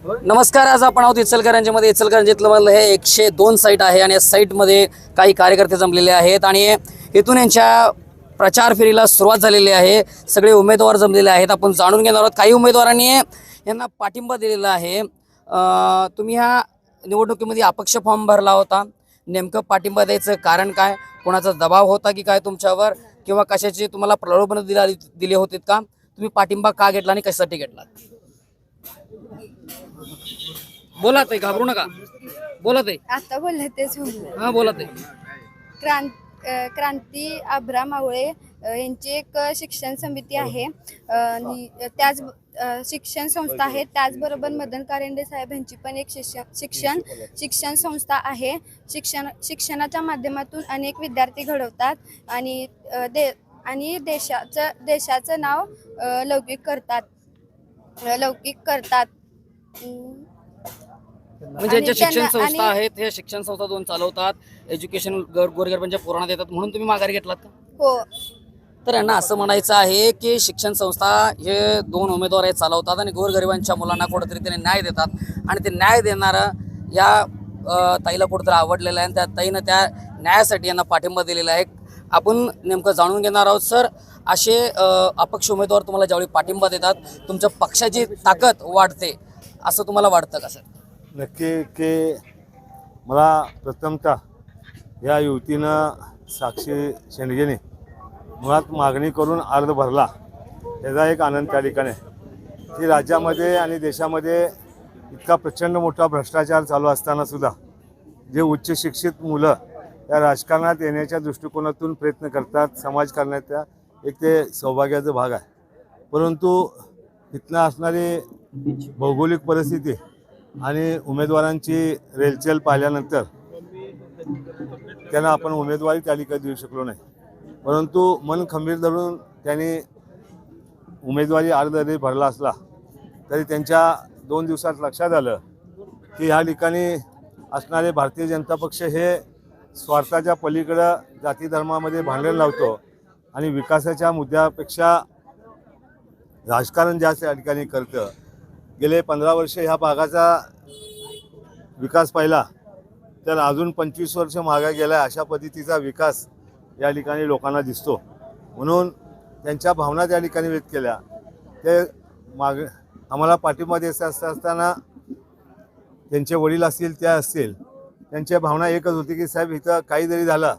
नमस्कार. आज आपण आहोत इचलकरंजीमध्ये. इचलकरंजीतलं हे 102 साईट आहे आणि या साईटमध्ये काही कार्यकर्ते जमलेले आहेत आणि इथून यांच्या प्रचार फेरीला सुरुवात झालेली आहे. सगळे उमेदवार जमलेले आहेत. आपण जाणून घेणार आहोत काही उमेदवारांनी यांना पाठिंबा दिलेला आहे. तुम्ही ह्या निवडणुकीमध्ये अपक्ष फॉर्म भरला होता. नेमकं पाठिंबा द्यायचं कारण काय? कोणाचा दबाव होता की काय तुमच्यावर, किंवा कशाची तुम्हाला प्रलोभन दिले होते का? तुम्ही पाठिंबा का घेतला आणि कशासाठी घेतला? बोला ताई, घाबरू नका. बोला ताई. आता बोलले तेच बोलले. हा बोला ताई. क्रांती आभरा मावळे यांची एक शिक्षण समिती आहे आणि त्याच शिक्षण संस्था आहे. त्याचबरोबर मदन कारंडे साहेब यांची पण एक शिक्षण संस्था आहे. शिक्षणाच्या माध्यमातून अनेक विद्यार्थी घडवतात आणि देशाचं नाव लौकिक करतात. म्हणजे यांच्या शिक्षण संस्था आहेत, हे शिक्षण संस्था दोन चालवतात, एज्युकेशन गोरगरिबांच्या पोरांना देतात, म्हणून तुम्ही माघारी घेतलात का? हो. तर यांना असं म्हणायचं आहे की शिक्षण संस्था हे दोन उमेदवार हे चालवतात आणि गोरगरिबांच्या मुलांना कुठेतरी त्याने न्याय देतात आणि ते न्याय देणारं या ताईला कुठेतरी आवडलेलं आहे आणि त्या ताईनं त्या न्यायासाठी यांना पाठिंबा दिलेला आहे. आपण नेमकं जाणून घेणार आहोत. सर, असे अपक्ष उमेदवार तुम्हाला ज्यावेळी पाठिंबा देतात तुमच्या पक्षाची ताकद वाढते असं तुम्हाला वाटतं का सर? नक्की की मला प्रथमतः या युवतीनं साक्षी शेंडगेने मुळात मागणी करून अर्ज भरला याचा एक आनंद त्या ठिकाणी आहे की राज्यामध्ये आणि देशामध्ये इतका प्रचंड मोठा भ्रष्टाचार चालू असतानासुद्धा जे उच्च शिक्षित मुलं या राजकारणात येण्याच्या दृष्टिकोनातून प्रयत्न करतात, समाजकारणाचा एक ते सौभाग्याचा भाग आहे. परंतु इथनं असणारी भौगोलिक परिस्थिती आणि उमेदवारांची रेलचेल पाहिल्यानंतर त्यांना आपण उमेदवारी त्या ठिकाणी देऊ शकलो नाही. परंतु मन खंबीर धरून त्यांनी उमेदवारी अर्ज जरी भरला असला तरी त्यांच्या 2 दिवसात लक्षात आलं की ह्या ठिकाणी असणारे भारतीय जनता पक्ष हे स्वार्थाच्या पलीकडं जाती धर्मामध्ये भांडण लावतो आणि विकासाच्या मुद्द्यापेक्षा राजकारण जास्त या ठिकाणी करतं. गेले 15 वर्ष ह्या भागाचा विकास पाहिला तर अजून 25 वर्ष मागे गेला अशा पद्धतीचा विकास या ठिकाणी लोकांना दिसतो. म्हणून त्यांच्या भावना त्या ठिकाणी व्यक्त केल्या. ते आम्हाला पाठिंबा द्यायचा असताना त्यांचे वडील असतील त्या असतील त्यांच्या भावना एकच होती की साहेब इथं काही जरी झालं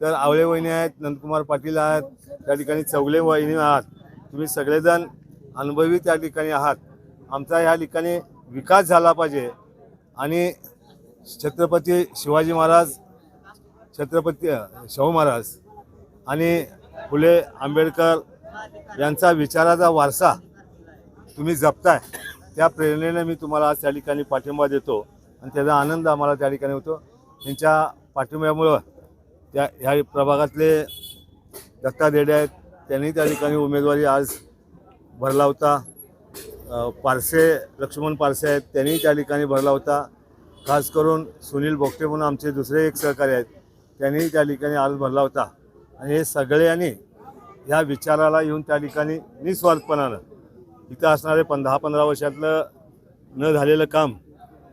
तर आवळे वहिनी आहेत, नंदकुमार पाटील आहेत, त्या ठिकाणी चौगले वहिनी आहात, तुम्ही सगळेजण अनुभवी त्या ठिकाणी आहात. आमचा ह्या ठिकाणी विकास झाला पाहिजे आणि छत्रपती शिवाजी महाराज, छत्रपती शाहू महाराज आणि फुले आंबेडकर यांचा विचाराचा वारसा तुम्ही जपताय, त्या प्रेरणेने मी तुम्हाला आज त्या ठिकाणी पाठिंबा देतो आणि त्याचा आनंद आम्हाला त्या ठिकाणी होतो. त्यांच्या पाठिंब्यामुळं ह्या प्रभागातले दत्ता देडे आहेत, त्यांनी त्या ठिकाणी उमेदवारी आज भरला होता. लक्ष्मण पारसे आहेत, त्यांनी त्या ठिकाणी भरला होता. खास करून सुनील बोगटे म्हणून आमचे दुसरे एक सहकारी आहेत, त्यांनी त्या ठिकाणी अर्ज भरला होता. आणि हे सगळ्यांनी ह्या विचाराला येऊन त्या ठिकाणी निस्वार्थपणानं इथं असणारे 10-15 वर्षातलं न झालेलं काम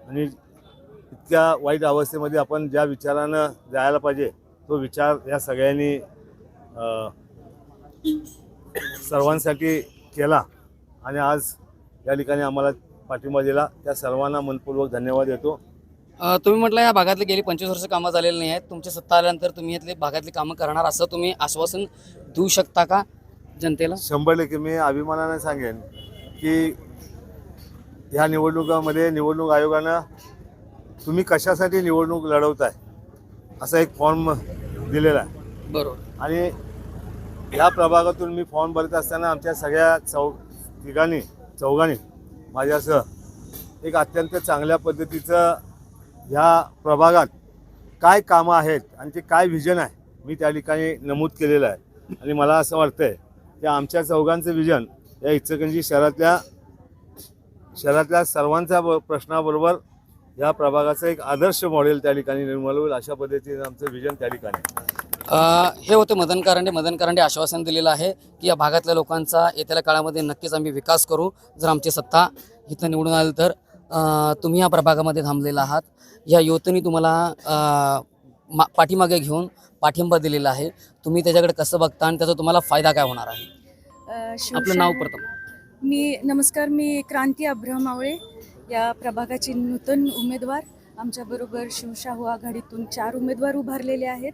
आणि इतक्या वाईट अवस्थेमध्ये आपण ज्या विचारानं जायला पाहिजे तो विचार या सगळ्यांनी सर्वांसाठी केला आणि आज या ठिकाणी आम्हाला पाठिंबा दिला. त्या सर्वांना मनपूर्वक धन्यवाद देतो. तुम्ही म्हटलं या भागातली गेली 25 वर्ष कामं झालेली नाही आहेत. तुमची सत्ता आल्यानंतर तुम्ही इथले भागातली कामं करणार असं तुम्ही आश्वासन देऊ शकता का जनतेला? 100% मी अभिमानाने सांगेन की ह्या निवडणुकामध्ये निवडणूक आयोगानं तुम्ही कशासाठी निवडणूक लढवताय असा एक फॉर्म दिलेला आहे. बरोबर. आणि ह्या प्रभागातून मी फॉर्म भरत असताना आमच्या सगळ्या चौघांनी माझ्यासह एक अत्यंत चांगल्या पद्धतीचं ह्या प्रभागात काय कामं आहेत आणि ते काय विजन आहे मी त्या ठिकाणी नमूद केलेलं आहे. आणि मला असं वाटतंय की आमच्या चौघांचं विजन या इचलकरंजी शहरातल्या सर्वांच्या प्रश्नाबरोबर या प्रभागाचं एक आदर्श मॉडेल त्या ठिकाणी निर्माण होईल अशा पद्धतीने आमचं विजन त्या ठिकाणी. हे होते मदन कारंडे आश्वासन दिलेलं आहे की या भागातल्या लोकांचा येत्या काळामध्ये नक्कीच आम्ही विकास करू जर आमची सत्ता इथं निवडून आली तर. तुम्ही या प्रभागामध्ये थांबलेला आहात. या युवतींनी तुम्हाला पाठीमागे घेऊन पाठिंबा दिलेला आहे. तुम्ही त्याच्याकडे कसं बघता आणि त्याचा तुम्हाला फायदा काय होणार आहे? आपलं नाव प्रथम. नमस्कार, मी क्रांती अब्राहम आवळे, या प्रभागाची नूतन उमेदवार. आमच्याबरोबर शिवशाहू आघाडीतून 4 उमेदवार उभारलेले आहेत.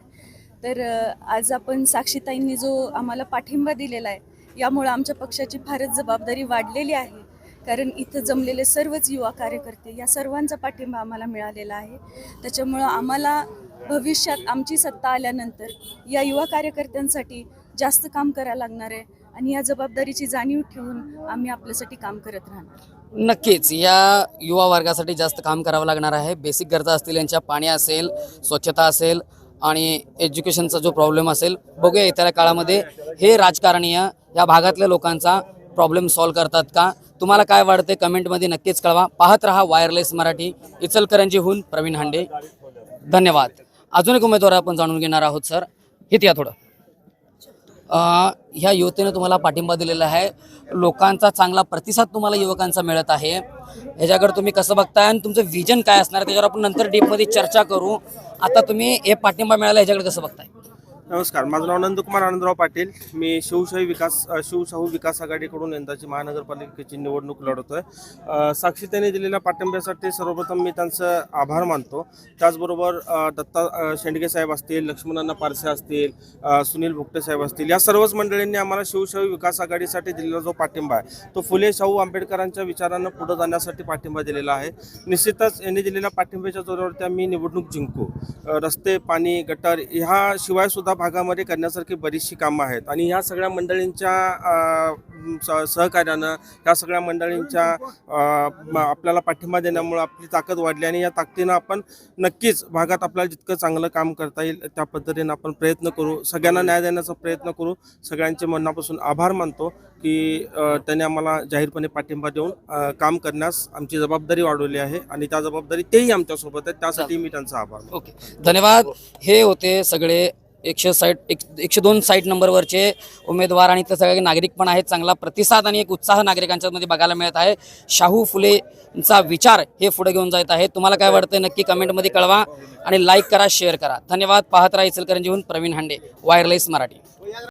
तर आज आपण साक्षीताईंनी जो आम्हाला पाठिंबा दिलेला आहे, यामुळे आमच्या पक्षाची फारच जबाबदारी वाढलेली आहे. कारण इथं जमलेले सर्वच युवा कार्यकर्ते, या सर्वांचा पाठिंबा आम्हाला मिळालेला आहे. त्याच्यामुळं आम्हाला भविष्यात आमची सत्ता आल्यानंतर या युवा कार्यकर्त्यांसाठी जास्त काम करायला लागणार आहे आणि या जबाबदारीची जाणीव ठेवून आम्ही आपल्यासाठी काम करत राहणार. नक्कीच या युवा वर्गासाठी जास्त काम करावं लागणार आहे. बेसिक गरजा असतील, यांच्या पाणी असेल, स्वच्छता असेल आणि एज्युकेशनचा जो प्रॉब्लेम असेल, बघूया येत्या काळामध्ये हे राजकारणीय या भागातल्या लोकांचा प्रॉब्लेम सॉल्व करतात का? तुम्हाला काय वाटते कमेंटमध्ये नक्कीच कळवा. पाहत रहा वायरलेस मराठी. इचलकरंजीहून प्रवीण हांडे, धन्यवाद. अजून एक उमेदवार आपण जाणून घेणार आहोत. सर, इथे या थोडं. ह्या युवतीने तुम्हाला पाठिंबा दिलेला आहे. लोकांचा चांगला प्रतिसाद तुम्हाला युवकांचा मिळत आहे. ह्याच्याकडे तुम्ही कसं बघताय आणि तुमचं विजन काय असणार त्याच्यावर आपण नंतर डीपमध्ये चर्चा करू. आता तुम्ही हे पाठिंबा मिळाला ह्याच्याकडे कसं बघताय? नमस्कार, माझं नाव नंदकुमार आनंदराव पाटील. मी शिवशाहू विकास आघाडीकडून यंदाची महानगरपालिकेची निवडणूक लढवतोय. साक्षीताईंनी दिलेल्या पाठिंब्यासाठी सर्वप्रथम मी त्यांचं आभार मानतो. त्याचबरोबर दत्ता शेंडगे साहेब असतील, लक्ष्मणांना पारसे असतील, सुनील भुकटे साहेब असतील, या सर्वच मंडळींनी आम्हाला शिवशाहू विकास आघाडीसाठी दिलेला जो पाठिंबा आहे तो फुले शाहू आंबेडकरांच्या विचारांना पुढे जाण्यासाठी पाठिंबा दिलेला आहे. निश्चितच यांनी दिलेल्या पाठिंब्याच्या जोरावरती आम्ही निवडणूक जिंकू. रस्ते, पाणी, गटार ह्याशिवाय सुद्धा भागामध्ये करण्यासारखी बरीचशी कामं आहेत आणि ह्या सगळ्या मंडळींच्या सहकार्यानं, ह्या सगळ्या मंडळींच्या आपल्याला पाठिंबा देण्यामुळे आपली ताकद वाढली आणि या ताकदीनं आपण नक्कीच भागात आपल्याला जितकं चांगलं काम करता येईल त्या पद्धतीनं आपण प्रयत्न करू. सगळ्यांना न्याय देण्याचा प्रयत्न करू. सगळ्यांचे मनापासून आभार मानतो की त्यांनी आम्हाला जाहीरपणे पाठिंबा देऊन काम करण्यास आमची जबाबदारी वाढवली आहे आणि त्या जबाबदारी तेही आमच्यासोबत आहेत. त्यासाठी मी त्यांचा आभार मानतो. ओके, धन्यवाद. हे होते सगळे 102 साईट नंबरवरचे उमेदवार आणि ते सगळे नागरिक पण आहेत. चांगला प्रतिसाद आणि एक उत्साह नागरिकांच्यामध्ये बघायला मिळत आहे. शाहू फुलेंचा विचार हे पुढे घेऊन जात आहे. तुम्हाला काय वाटतं नक्की कमेंटमध्ये कळवा आणि लाईक करा, शेअर करा. धन्यवाद. पाहत राहा इचलकरंजीहून प्रवीण हांडे, वायरलेस मराठी.